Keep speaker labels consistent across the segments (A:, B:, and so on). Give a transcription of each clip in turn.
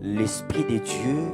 A: L'Esprit de Dieu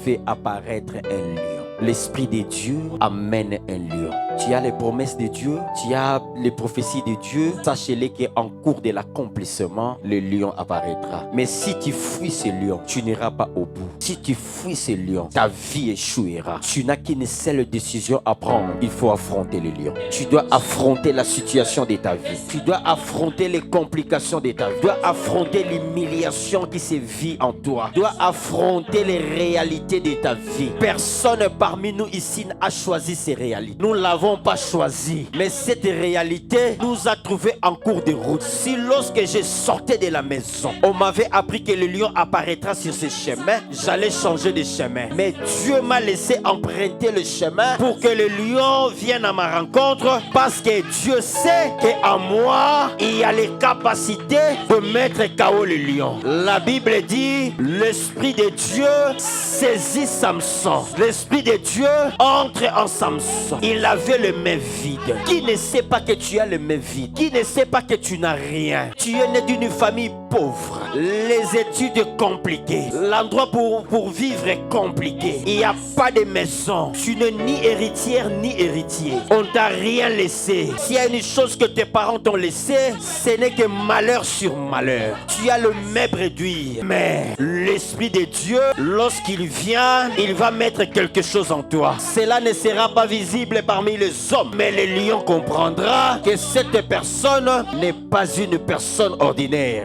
A: fait apparaître un lion. L'Esprit de Dieu amène un lion. Tu as les promesses de Dieu, tu as les prophéties de Dieu. Sachez-les qu'en cours de l'accomplissement, le lion apparaîtra. Mais si tu fuis ce lion, tu n'iras pas au bout. Si tu fuis ce lion, ta vie échouera. Tu n'as qu'une seule décision à prendre. Il faut affronter le lion. Tu dois affronter la situation de ta vie. Tu dois affronter les complications de ta vie. Tu dois affronter l'humiliation qui se vit en toi. Tu dois affronter les réalités de ta vie. Personne parmi nous ici n'a choisi ces réalités. Nous ne l'avons pas choisi. Mais cette réalité nous a trouvés en cours de route. Si lorsque je sortais de la maison, on m'avait appris que le lion apparaîtra sur ce chemin, j'allais changer de chemin. Mais Dieu m'a laissé emprunter le chemin pour que le lion vienne à ma rencontre, parce que Dieu sait qu'en moi, il y a les capacités de mettre KO le lion. La Bible dit, l'Esprit de Dieu saisit Samson. L'Esprit de Dieu entre en Samson. Il avait le main vide. Qui ne sait pas que tu as le main vide? Qui ne sait pas que tu n'as rien? Tu es né d'une famille pauvre. Les études compliquées. L'endroit pour vivre est compliqué. Il n'y a pas de maison. Tu n'es ni héritière ni héritier. On t'a rien laissé. S'il y a une chose que tes parents t'ont laissé, ce n'est que malheur sur malheur. Tu as le main réduit. Mais l'Esprit de Dieu, lorsqu'il vient, il va mettre quelque chose en toi. Cela ne sera pas visible parmi les hommes, mais le lion comprendra que cette personne n'est pas une personne ordinaire.